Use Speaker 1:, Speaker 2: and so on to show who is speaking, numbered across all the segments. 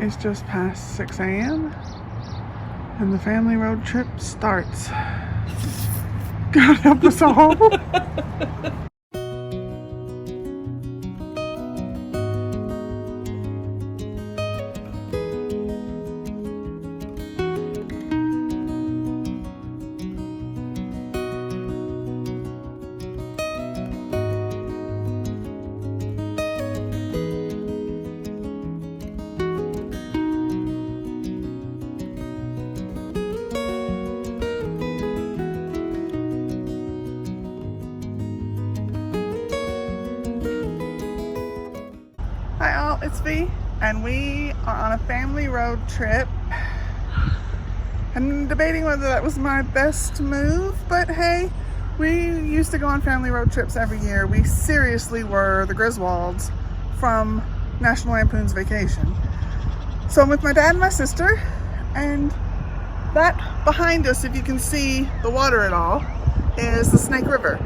Speaker 1: It's just past 6 a.m. and the family road trip starts. God help us all. Hi all, it's V, and we are on a family road trip. I'm debating whether that was my best move, but hey, we used to go on family road trips every year. We seriously were the Griswolds from National Lampoon's Vacation. So I'm with my dad and my sister, and that behind us, if you can see the water at all, is the Snake River.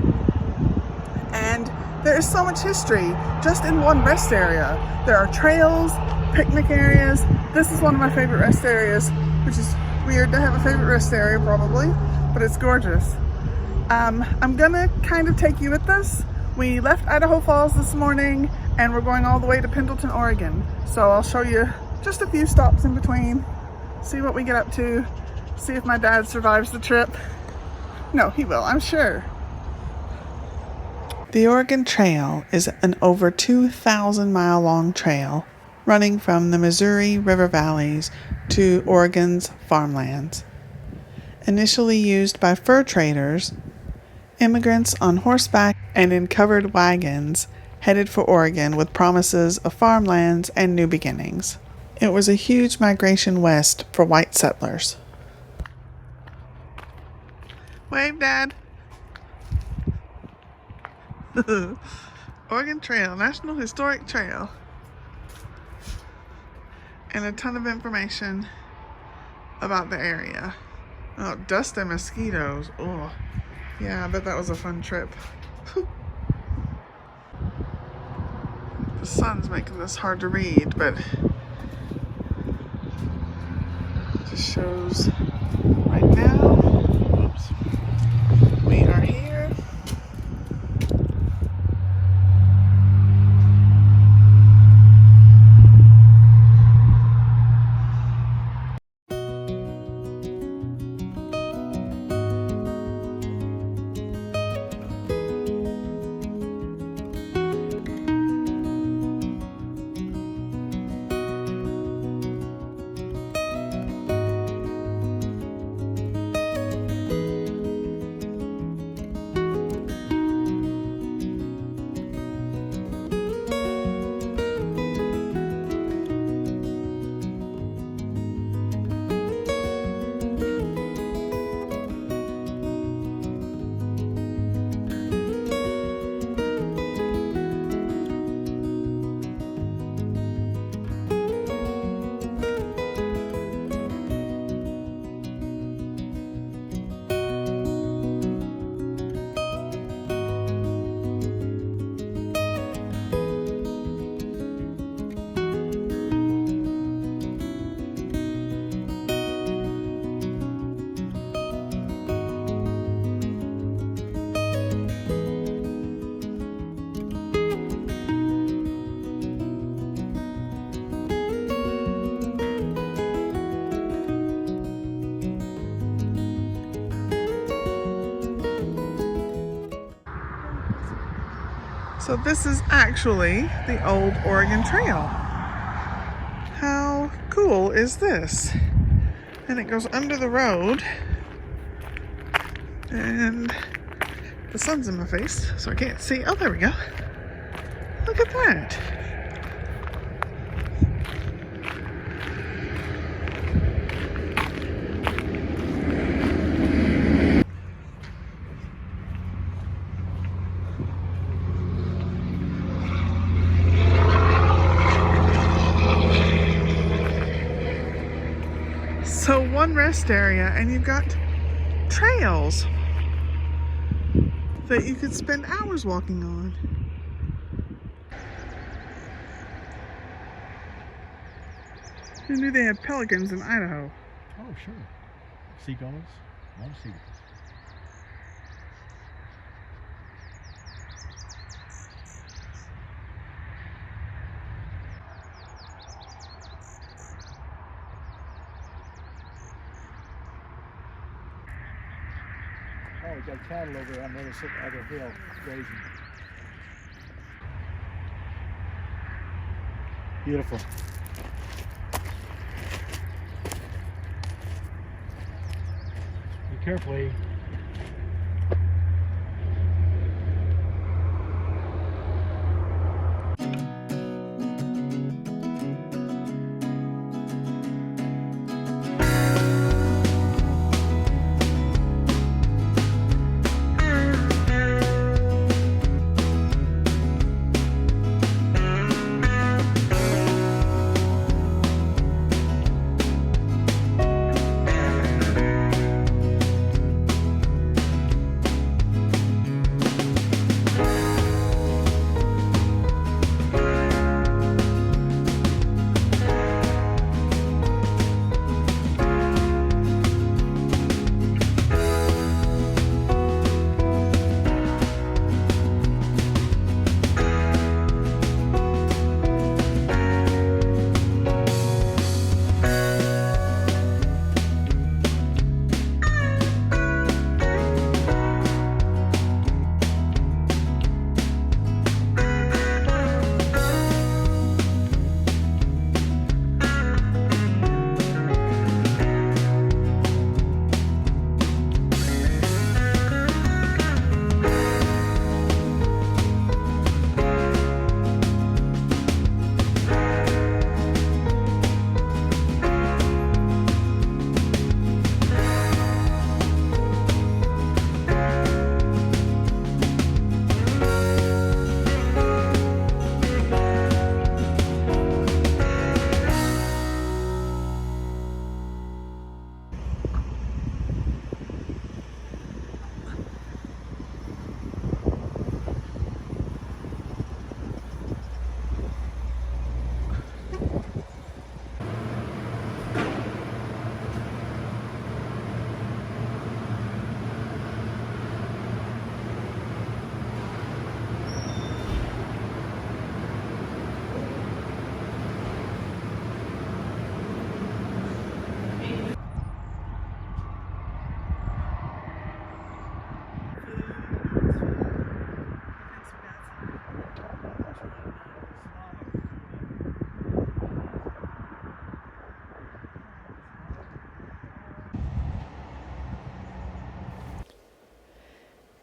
Speaker 1: And there is so much history just in one rest area. There are trails, picnic areas. This is one of my favorite rest areas, which is weird to have a favorite rest area probably, but it's gorgeous. I'm gonna kind of take you with this. We left Idaho Falls this morning and we're going all the way to Pendleton, Oregon. So I'll show you just a few stops in between, see what we get up to, see if my dad survives the trip. No, he will, I'm sure. The Oregon Trail is an over 2,000-mile long trail running from the Missouri River valleys to Oregon's farmlands. Initially used by fur traders, immigrants on horseback and in covered wagons headed for Oregon with promises of farmlands and new beginnings. It was a huge migration west for white settlers. Wave, Dad. Oregon Trail, National Historic Trail. And a ton of information about the area. Oh, dust and mosquitoes. Oh, yeah, I bet that was a fun trip. The sun's making this hard to read, but it just shows right now. Oops. We are here. So this is actually the old Oregon Trail. How cool is this? And it goes under the road. And the sun's in my face, so I can't see. Oh, there we go. Look at that. So one rest area and you've got trails that you could spend hours walking on. Who knew they had pelicans in Idaho?
Speaker 2: Oh, sure. Seagulls. A lot of seagulls. Oh, we got cattle over there on the other hill grazing. Beautiful. Be carefully.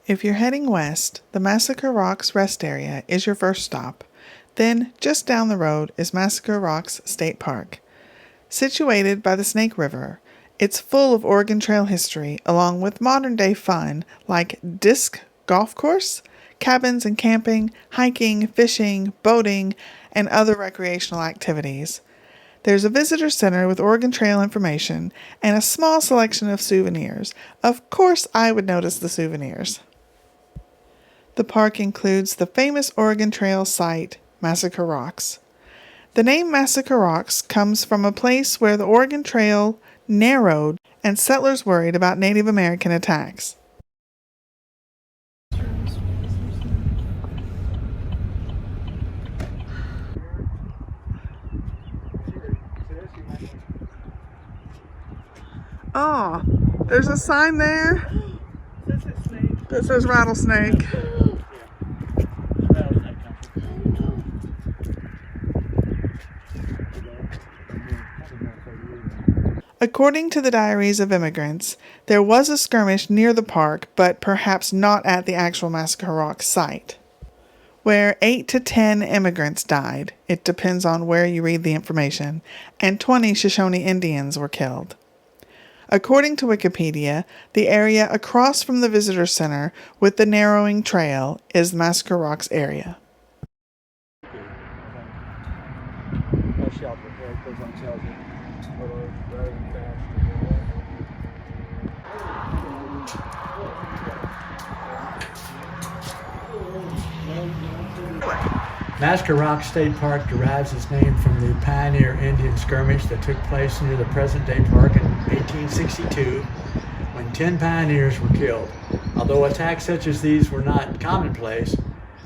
Speaker 1: If you're heading west, the Massacre Rocks Rest Area is your first stop. Then, just down the road is Massacre Rocks State Park. Situated by the Snake River, it's full of Oregon Trail history along with modern-day fun like disc golf course, cabins and camping, hiking, fishing, boating, and other recreational activities. There's a visitor center with Oregon Trail information and a small selection of souvenirs. Of course, I would notice the souvenirs. The park includes the famous Oregon Trail site, Massacre Rocks. The name Massacre Rocks comes from a place where the Oregon Trail narrowed and settlers worried about Native American attacks. Oh, there's a sign there that says rattlesnake. According to the diaries of immigrants, there was a skirmish near the park, but perhaps not at the actual Massacre Rocks site, where 8 to 10 immigrants died, it depends on where you read the information, and 20 Shoshone Indians were killed. According to Wikipedia, the area across from the visitor center with the narrowing trail is the Massacre Rocks area.
Speaker 2: Massacre Rocks State Park derives its name from the pioneer Indian
Speaker 3: skirmish that took place near the present-day park in 1862 when 10 pioneers were killed. Although attacks such as these were not commonplace,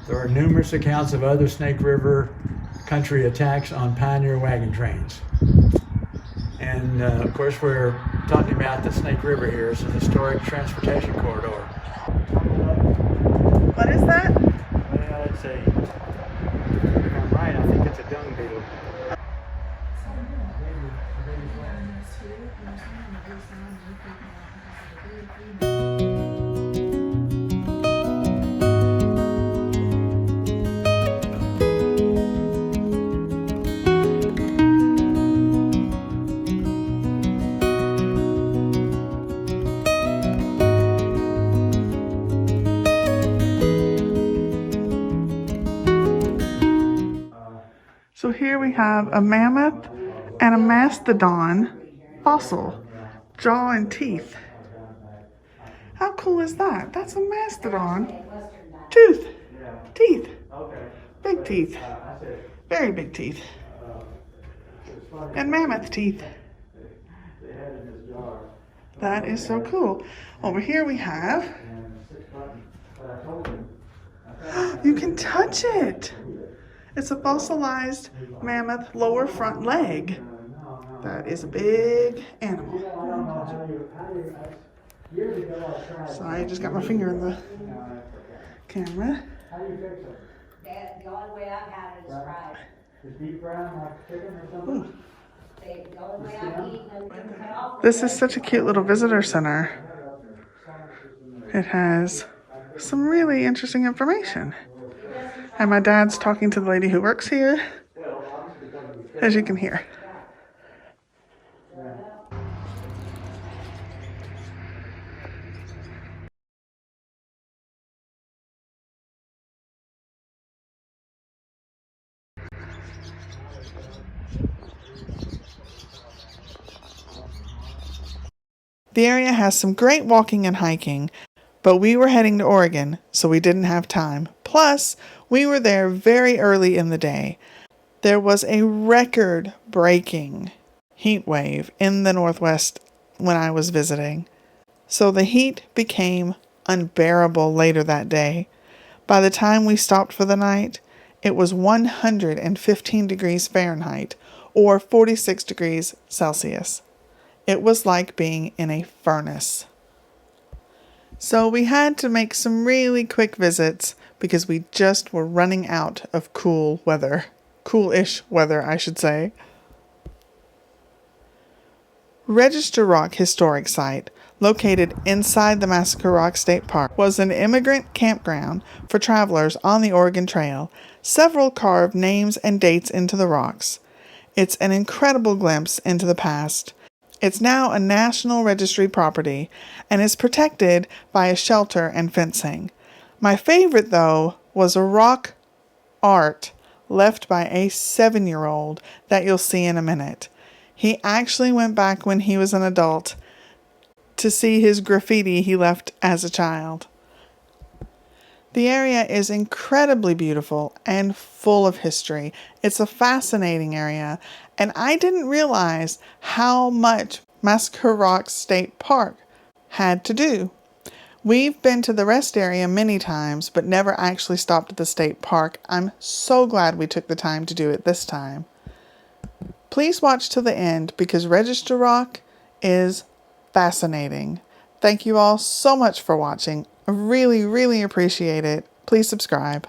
Speaker 3: there are numerous accounts of other Snake River country attacks on pioneer wagon trains. And of course, we're talking about the Snake River here. It's a historic transportation corridor.
Speaker 1: What is that?
Speaker 3: Well, it's a, if I'm right, I think it's a dung beetle.
Speaker 1: So here we have a mammoth and a mastodon fossil, jaw and teeth. How cool is that? That's a mastodon. Teeth. Big teeth. Very big teeth. And mammoth teeth. That is so cool. Over here we have, you can touch it. It's a fossilized mammoth lower front leg. That is a big animal. Sorry, I just got my finger in the camera.
Speaker 4: The only way I've had it is fried.
Speaker 3: Deep brown like chicken or something?
Speaker 4: The only way I've eaten them is cut off.
Speaker 1: This is such a cute little visitor center. It has some really interesting information. And my dad's talking to the lady who works here, as you can hear. The area has some great walking and hiking, but we were heading to Oregon, so we didn't have time. Plus, we were there very early in the day. There was a record-breaking heat wave in the Northwest when I was visiting, so the heat became unbearable later that day. By the time we stopped for the night, it was 115 degrees Fahrenheit, or 46 degrees Celsius. It was like being in a furnace. So we had to make some really quick visits because we just were running out of cool weather. Cool-ish weather, I should say. Register Rock Historic Site, located inside the Massacre Rocks State Park, was an immigrant campground for travelers on the Oregon Trail. Several carved names and dates into the rocks. It's an incredible glimpse into the past. It's now a National Registry property and is protected by a shelter and fencing. My favorite, though, was a rock art left by a 7-year-old that you'll see in a minute. He actually went back when he was an adult to see his graffiti he left as a child. The area is incredibly beautiful and full of history. It's a fascinating area, and I didn't realize how much Massacre Rocks State Park had to do. We've been to the rest area many times, but never actually stopped at the state park. I'm so glad we took the time to do it this time. Please watch till the end because Register Rock is fascinating. Thank you all so much for watching. I really, really appreciate it. Please subscribe.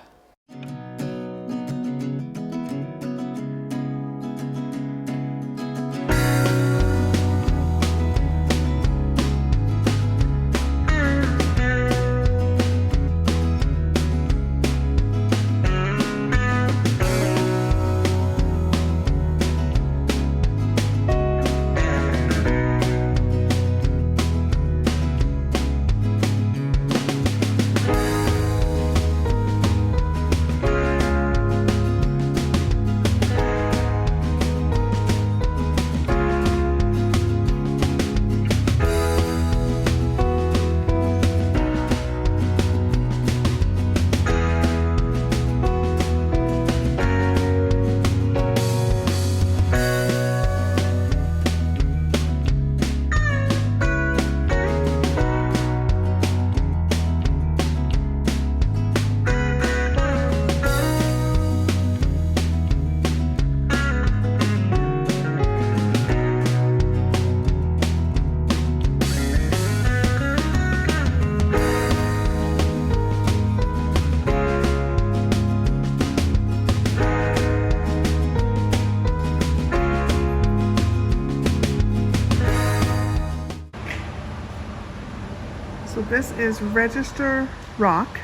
Speaker 1: this is Register Rock.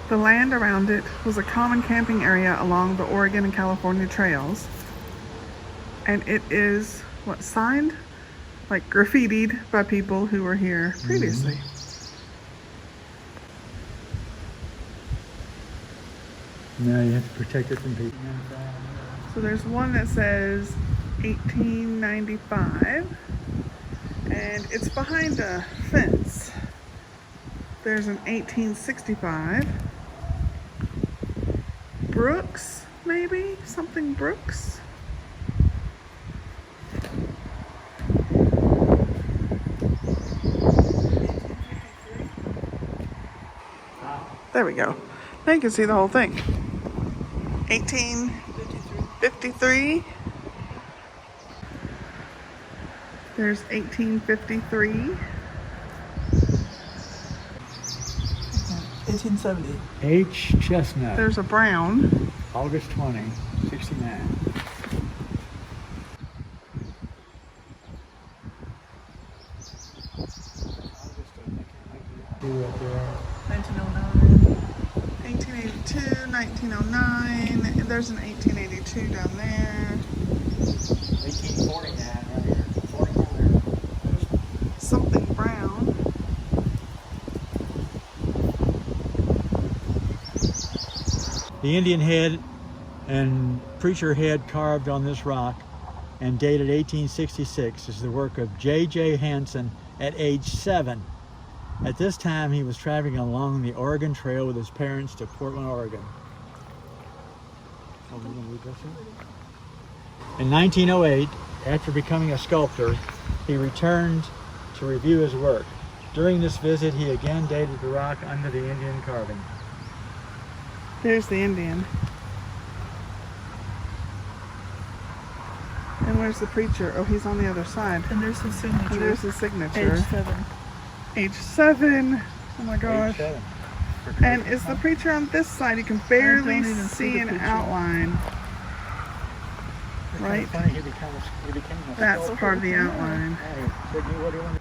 Speaker 1: The land around it was a common camping area along the Oregon and California trails. And it is, what, signed? Like graffitied by people who were here previously.
Speaker 3: Now you have to protect it from people.
Speaker 1: So there's one that says 1895, and it's behind a fence. There's an 1865. Brooks, maybe? Something Brooks? There we go. Now you can see the whole thing. 1853. There's 1853.
Speaker 5: 1870.
Speaker 3: H. Chestnut,
Speaker 1: There's a brown.
Speaker 3: August 20, 69. See up there.
Speaker 5: 1909.
Speaker 1: 1882, 1909. There's an 1882 down there.
Speaker 3: 1849 right here. 49.
Speaker 1: Something brown.
Speaker 3: The Indian head and preacher head carved on this rock and dated 1866 is the work of J.J. Hansen at age 7. At this time, he was traveling along the Oregon Trail with his parents to Portland, Oregon. Oh, we're gonna read this one? In 1908, after becoming a sculptor, he returned to review his work. During this visit, he again dated the rock under the Indian carving.
Speaker 1: There's the Indian. And where's the preacher? Oh, he's on the other side.
Speaker 5: And there's his signature.
Speaker 1: And there's his signature.
Speaker 5: Age 7.
Speaker 1: Age 7. Oh my gosh.
Speaker 3: Age 7.
Speaker 1: And is the preacher on this side? You can
Speaker 5: I
Speaker 1: barely
Speaker 5: don't even see
Speaker 1: see
Speaker 5: the
Speaker 1: an
Speaker 5: preacher.
Speaker 1: outline. Right?
Speaker 3: Funny, he became a
Speaker 1: That's
Speaker 3: sculptor.
Speaker 1: part of the outline.
Speaker 3: Hey, said, what do you want to